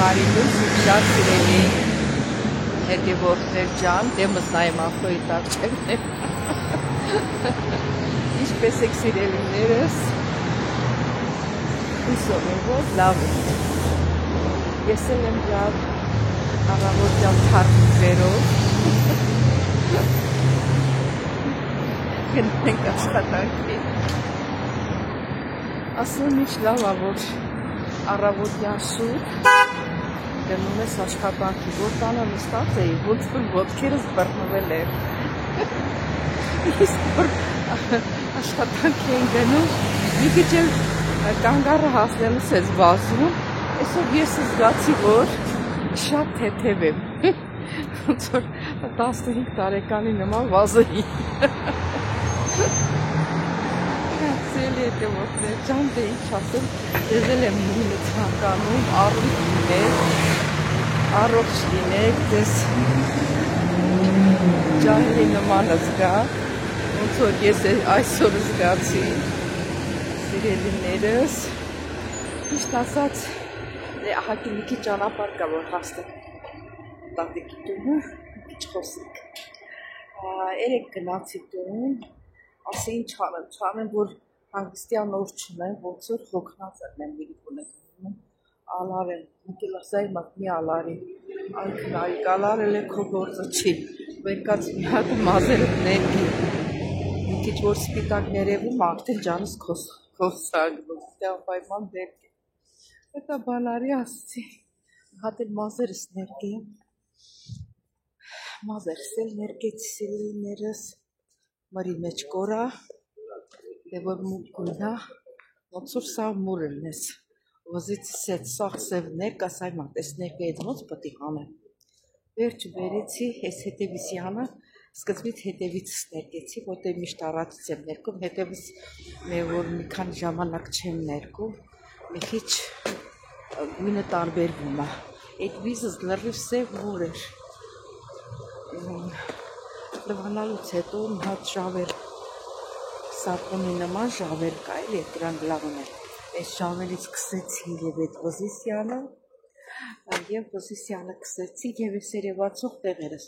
Մարինուս շատ սիրելի հետևորդներ ջան, դեմս նայեմ ախոյի տակ չեմ Ինչպես եք սիրելիներս Հուսով եմ, որ լավ եք Ես էլ եմ լավ առավոտյան թարմ ձերով Գնենք աշխատանքի Ասում ինչ լավ ա, որ առավոտյան շուտ դնում ես աշխատանքի, որ տանը նստած էի, ոնց որ ոտքերս բռնվել էր Իսկ որ աշխատանքի են գնում, մի քիչ էլ կանգառը հասնելուց ես վազում Այսօր ես զգացի, որ շատ թեթև եմ Ոնց որ 15 տարեկանի նման վազեի Սիրելի հետևորդներ ջան, դե ինչ ասեմ, ես էլ եմ նույնը ցանկանում, առողջ լինեք, ձեզ ջահելի նմանը զգաք, ոնց որ ես այսօր զգացի, սիրելիներս, միշտ ասած, ահագի մի քիչ ճանապարհ կա, որ հասնեմ տատիկի տունը, մի քիչ խոսենք, երեկ գնացի տուն, ասի ինչ չանեմ, որ հանգստյան օր չունեմ, ոնց որ հոգնած եմ միգուն եմ ալար եմ, մկելասայի մատ մի ալարի, այնքնարիք ալարել է քո գործը չի, վերկած մի հատ մազերդ ներգի, մի քիչ որ սպիտակ ներևում արդեն ջանս քոսագնում, դյան պայման ներգի, հետա բանարի ասցի, հատ էլ մազերս ներգեմ, մազերս էլ ներգեցի սիրելիներս, մրի մեջ կորա, դե որ մուկ գույնա, ոնց որ սա մուրելն ես, ոզիցիս հետ սաղ սև ներկ, ասայ մատ, ես ներկը հետ ոնց պտի հանեմ, վերջը վերեցի, ես հետևիսի հանը, սկզբից հետևիցս ներկեցի, ոտև միշտ առաջից եմ ներքում, հետևից որ մի քանի ժամանակ չեմ ներքում, մի քիչ գույնը տարբերվում է, այդ վիզս լրիվ սև մուր էր, լվանալուց հետո մի հատ ժավեր Սապոնի նման ժավեր կա էլ ետ դրանք լավ ունել, այս ժավերից կսեցի և այդ ոզիսյանը կսեցի և ես երևացող տեղերս,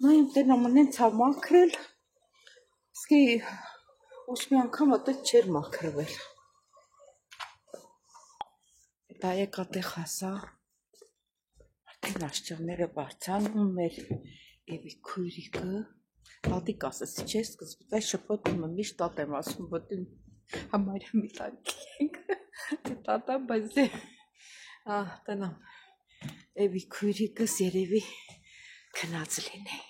նայեմ տենամ ընեն ցավ մաքրել, սկի ուշ մի անգամ ատետ չեր մաքրվել, դա եկա տեղ հասա, արդեն աշճեղները բարձանում մեր էվի քույրիկը, Տատիկ ասեցի, չէ, սկզբից այս շփոթումը միշտ տատ եմ ասում, որ համարյա մի տանքի ենք, տատա, բայց դե, տնամ, էվի քույրիկս երևի քնած լինի։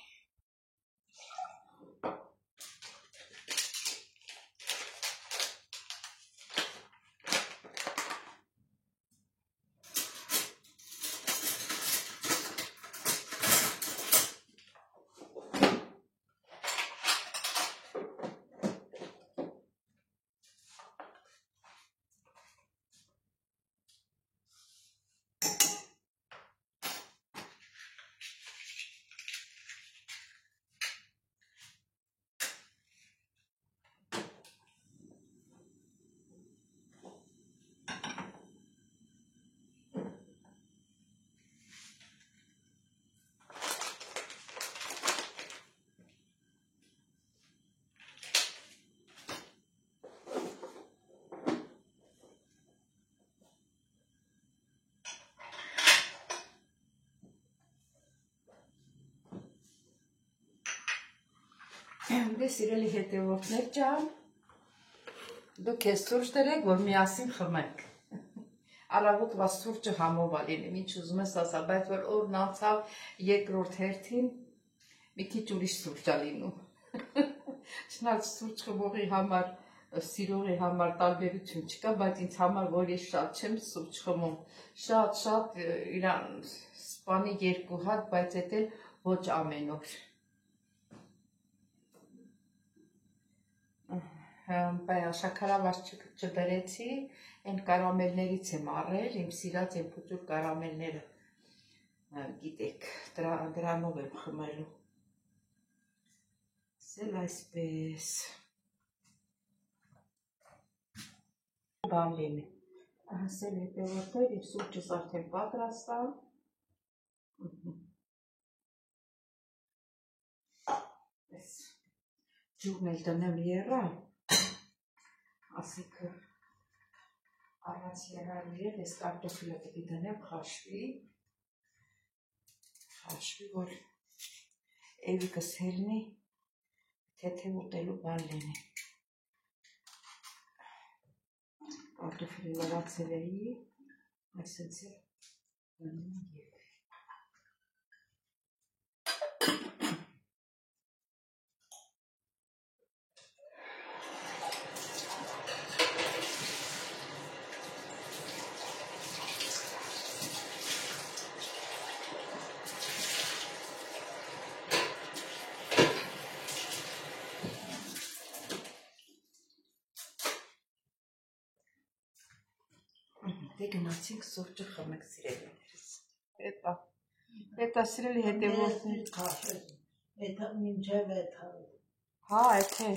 Դե սիրելի հետևորդներ ջան, դուք ես սուրճ դրեք, որ միասին խմենք։ Առավոտվա սուրճը համով ա լինում, ինչ ուզում ես ասա, բայց որ օրն անցավ երկրորդ հերթին մի քիչ ուրիշ սուրճ ա լինում։ Չնայած սուրճ խմողի համար, սիրողի համար տարբերություն չկա, բայց ինձ համար, որ ես շատ չեմ սուրճ խմում, շատ իրան սպանի 2 հատ, բայց էդ էլ ոչ ամեն օր։ Շաքարավազ չբերեցի, այն կարամելներից եմ առել, իմ սիրած են փուծուր կարամելները, գիտեք, դրանով եմ խմելու, սել այսպես, բան լինի, Հասել հետևորդներ իմ սուրճս արդեն պատրաստ է։ Այս ջուրն էլ դնեմ եռալ, ասիքը առանց եռալու էլ այս կարտոֆիլը պիտի դնեմ խաշվի, որ Էվիկս հելնի, թե ուտելու բան լինի։ Կարտոֆիլը լվացել էի, այսպես էլ դնում եմ։ Դե գնացինք սուրճը խմենք սիրելիներս։ Էտա սիրելի հետևորդներ։ Էտա մինչև էտա։ Հա, էթե։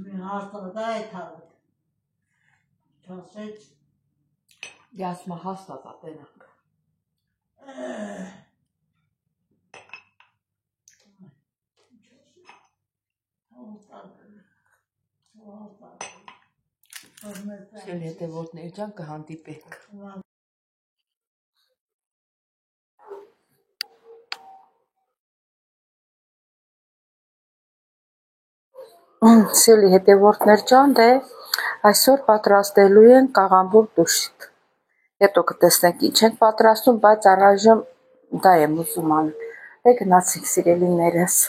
Մի հաստատ էտա։ Չասեց։ Դասմա հաստատ ատենանք։ Սիրելի հետևորդներ ջան կհանդիպենք։ Սիրելի հետևորդներ ջան, դե այսօր պատրաստելու են կաղամբուր դուշիկ։ Հետո կտեսնենք ինչ ենք պատրաստում, բայց առայժմ դա եմ ուզում անել։ Դե գնացինք սիրելիներս։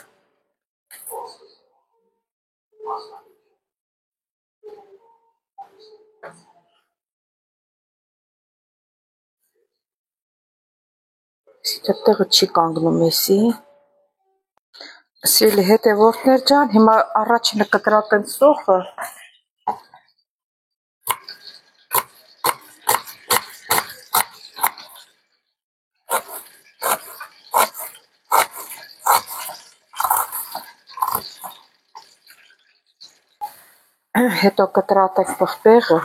Այդտեղը չի կանգնում էսի։ Սիրելի հետևորդներ ջան, հիմա առաջինը կտրատեմ սոխը։ Հետո կտրատենք պղպեղը։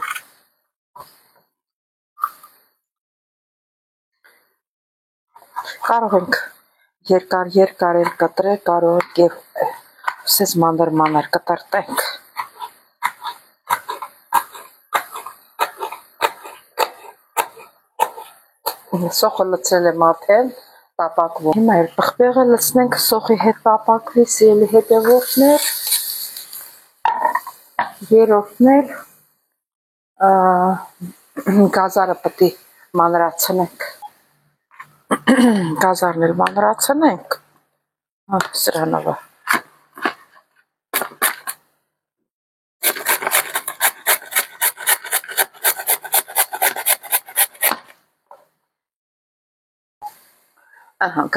Կարող ենք երկար էլ կտրել, կարող ենք եւ սես մանր կտրտենք։ Սոխը լցրել եմ արդեն, տապակվում։ Հիմա էլ պղպեղը լցնենք սոխի հետ տապակվի, սիրելի հետևորդներ։ Երրորդն էլ գազարը պետք է մանրացնենք։ Գազարն էլ մանրացնենք։ Սրանով։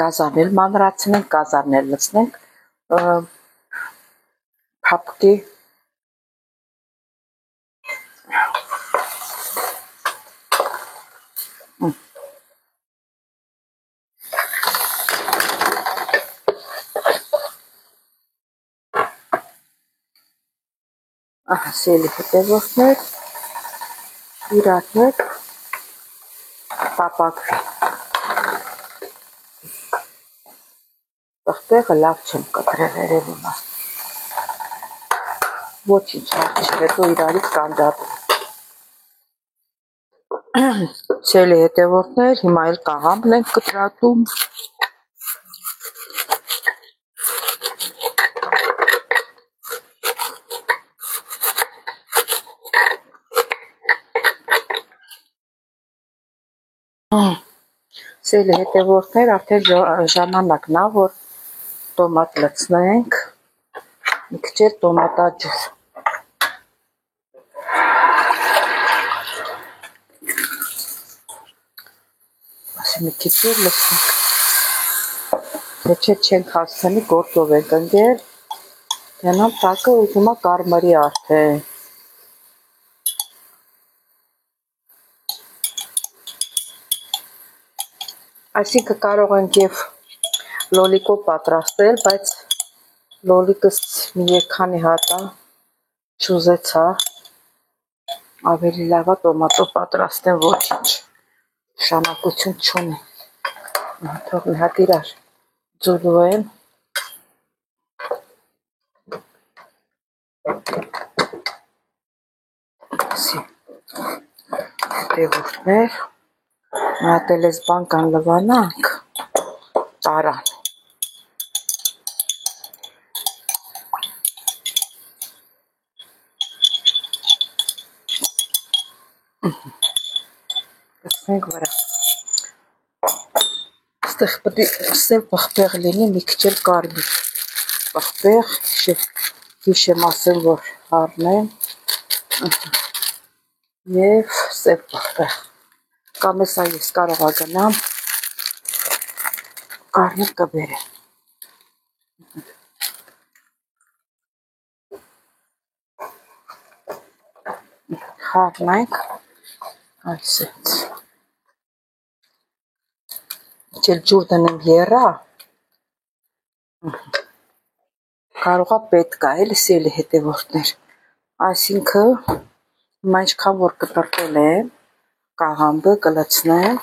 Գազարն էլ մանրացնենք, գազարն էլ լցնենք փափկի։ Սիրելի հետևորդներ, իրար հետ տապակվի։ Պղպեղը լավ չեմ կտրել, երևում է։ Ոչինչ հարց չէ, հետո իրարից կանջատում։ Սիրելի հետևորդներ, հիմա էլ կաղամբն ենք կտրատում։ Սիրելի հետևորդներ, արդեն ժամանակն է, որ տոմատ լցնենք, մի քիչ էլ տոմատաջուր։ Ասի մի քիչ էլ լցնենք, թե չենք հասցնի գործով ենք ընկել, գնամ տակը ուզում է կարմրի արդեն։ Այսինքն կարող ենք եւ լոլիկով պատրաստել, բայց լոլիկս մի երկանի հատ է, չուզեցա, Ավելի լավ է տոմատով պատրաստեմ ոչինչ։ Շանակություն չունի։ Թող մի հատ իրար ձուլուեմ։ Դեղորտներ, մի հատ էլ էս բանկան լվանանք, տարան։ Կսնենք վրա։ Ստեղ պետք է սև պղպեղ լինի, մի քիչ էլ կարմիր պղպեղ, հիշեմ ասեմ, որ առնեմ և սև պղպեղ։ Կամ էսա ես կարող է գնամ, կարմիր կբերեմ։ Խառնենք, այսպես։ Իչել ջուր դնեմ եռա, կարող է պետք է, էլի սելի հետևորդներ։ Այսինքն, հիմա ինչքան որ կտրտել եմ, կաղամբը կլցնեմ։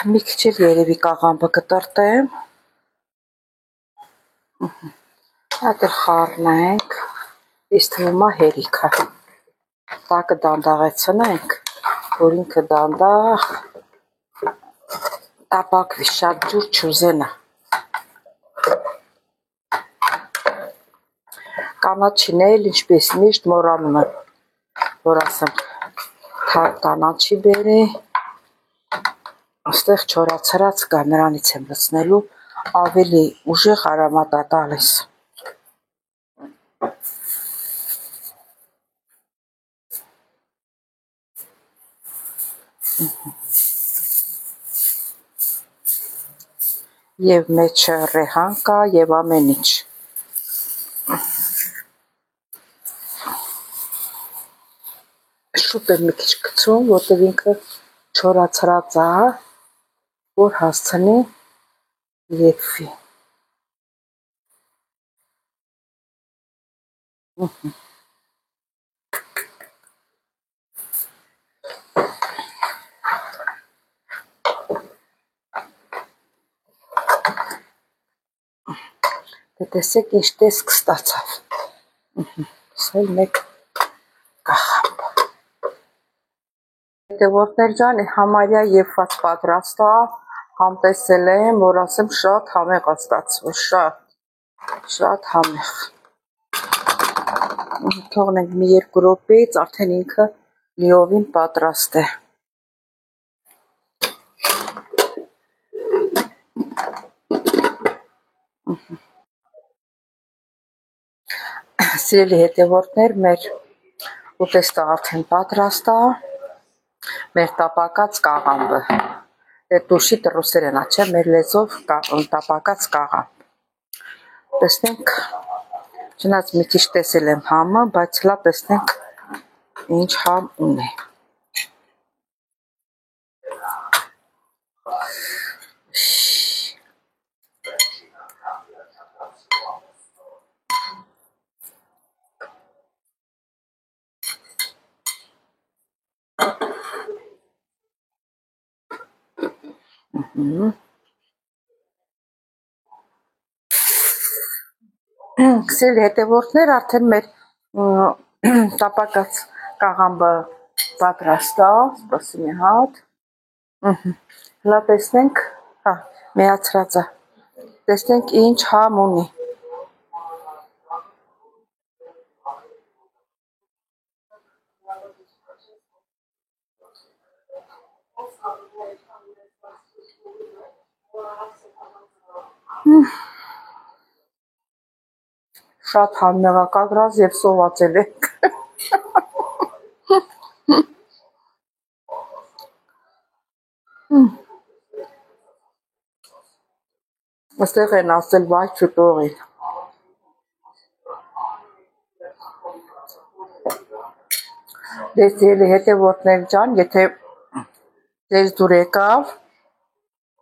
Մի քիչ էլ երևի կաղամբը կտրտեմ։ Հատ էլ խառնենք, ինձ թվում է հերիք է։ Տակը դանդաղեցնենք, որ ինքը դանդաղ տապակվի, շատ ջուր չուզենա։ Կանաչին էլ ինչպես միշտ մոռանում եմ, որ ասեմ, թարմ կանաչի բերի, այստեղ չորացրած կա, նրանից եմ լցնելու, ավելի ուժեղ արամատ է տալիս։ Եվ մեջը ռեհան կա, և ամեն ինչ։ Շուտ եմ մի քիչ գցում, որտև ինքը չորացրած է, որ հասցնի եփվի։ Տեսեք ինչ տեսք ստացավ։ Սա էլ մեկ կաղամբ։ Հետևորդներ ջան, համարյա եփված պատրաստ է, համ տեսել եմ, որ ասեմ շատ համեղ է ստացվում, շատ համեղ։ Թողնենք մի 2 րոպեից արդեն ինքը լիովին պատրաստ է։ Սիրելի հետևորդներ, մեր ուտեստը արդեն պատրաստ է, մեր տապակած կաղամբը։ Դուշի ռուսերենա, չէ, մեր լեզվով տապակած կաղամբ։ Տեսնենք, չնայած մի քիչ տեսել եմ համը, բայց հլա տեսնենք ինչ համ ունի։ Սիրելի հետևորդներ, արդեն մեր տապակած կաղամբը պատրաստ է, սպասի մի հատ։ Հլա տեսնենք, միացրած է, տեսնենք ինչ համ ունի։ Շատ համեղ է կագրած և սովածել ենք։ Այստեղ են ասել վայ չուտողին։ Դե սիրելի հետևորդներ ջան, եթե ձեզ դուր եկավ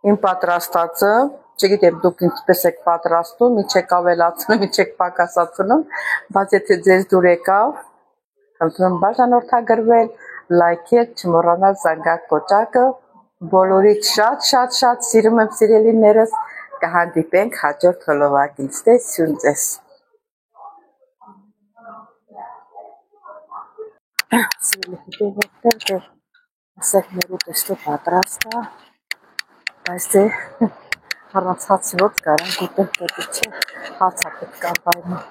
Իմ պատրաստածը, չգիտեմ դուք ինչպես եք պատրաստում, ինչ եք ավելացնում, ինչ եք պակասացնում, բայց եթե ձեզ դուր եկավ, խնդրում բաժանորդագրվել, լայքել, չմոռանալ զանգակ կոճակը, բոլորիդ շատ սիրում եմ սիրելիներս, կհանդիպենք հաջորդ հոլովակին, ստեսյուն ձեզ։ Սիրելի հետևորդներ, ասեք մեր ուտեստը պատրաստ է, բայց դե առանց հացի ոնց կարանք ուտել, պետք չէ, հացը պետք է պայման։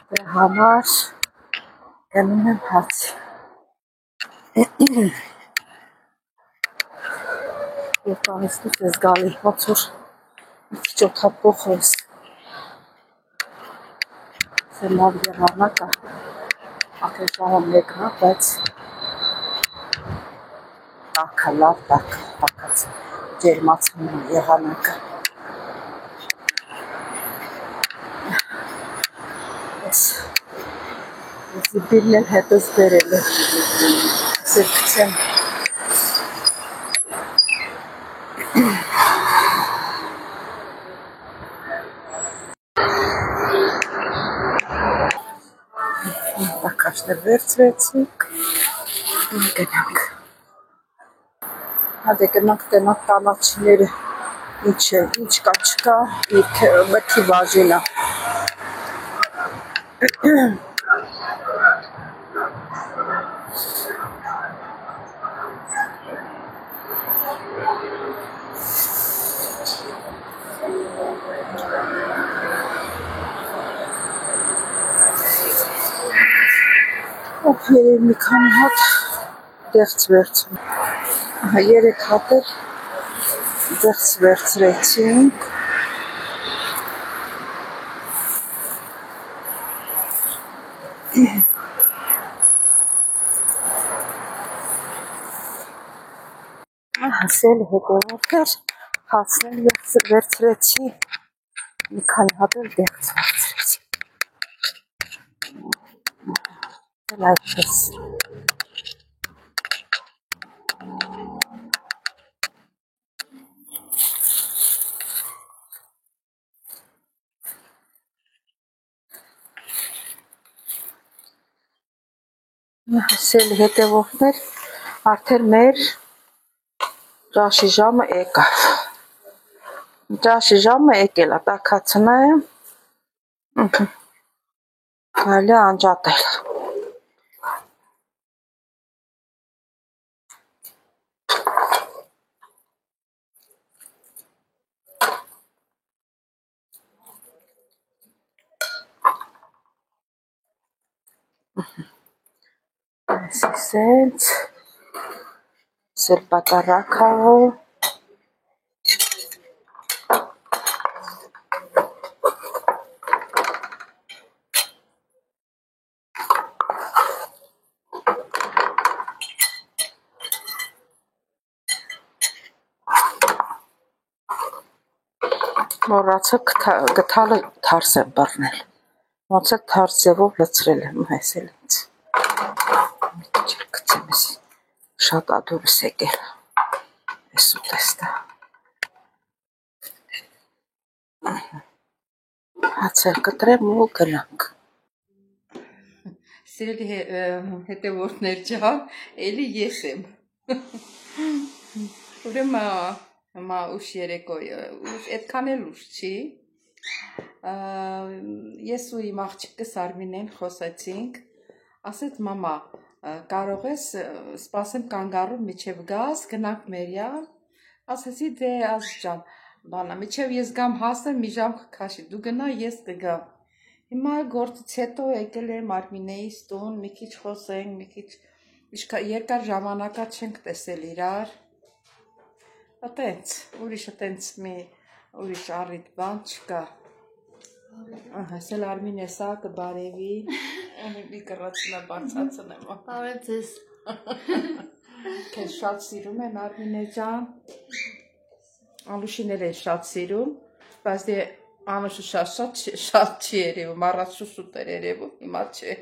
Դրա համար գնում եմ հացի։ Եվ պահեստուց ես գալի, ոնց որ մի քիչ օդափոխ ես։ Սա լավ եղանակ է, ակել ժամը մեկն է, բայց տաք է, լավ տաքած ջերմացնում է եղանակը։ Զիբիլն էլ հետս բերել է, սրկցեմ։ Տակաշներ վերցրեցինք, գնանք։ Հադե գնանք տնանք տանաչիները, ինչ կա չկա, մրգի բաժինը։ Երևի մի քանի հատ դեղց վերցնում։ Ահա 3 հատ էլ դեղց վերցրեցինք։ Հասել հետևորդներ, հացնել վերցրեցի, մի քանի հատ էլ դեղց վերցրեցի։ Այդպես։ Հասել հետևորդներ, արդեն մեր ճաշի ժամը եկավ։ Ճաշի ժամը եկել է, տաքացնեմ, կարելի է անջատել։ Սենց, սել պատարակավ, մոռացա գթալը թարս եմ բռնել, ոնց է թարս ձևով լցրել եմ, այս էլ ինձ, մի քիչ էլ գցեմ ես, շատ ադուրս եկել, ես ուտեստը, հացել կտրեմ ու գնանք։ Սիրելի հետևորդներ ջան, էլի ես եմ, ուրեմն Մա ուշ երեկոյը, այդքան էլ ուշ չի, ես ու իմ աղջիկս Արմինեն խոսեցինք, ասեց մամա, կարող ես սպասեմ կանգառում միջև գաս, գնանք Մերյան, ասեցի դե Ազիզ ջան, բանա, միջև ես գամ հասնեմ մի ժամ կքաշի, դու գնա ես կգամ, հիմա գործից հետո եկել եմ Արմինեիս տուն, մի քիչ խոսենք, մի քիչ երկար ժամանակա չենք տեսել իրար, Ատենց, ուրիշ առիթ բան չկա, հեսել Արմին եսա կբարևի, մի կրացնա բարձացնեմ, Բարև ձեզ, կեզ շատ սիրում են Արմին է ճան, Անուշին էլ են շատ սիրում, բայց դե Անուշը շատ չի երևում, առած շուսուտ էր երևում, հիմա չէ,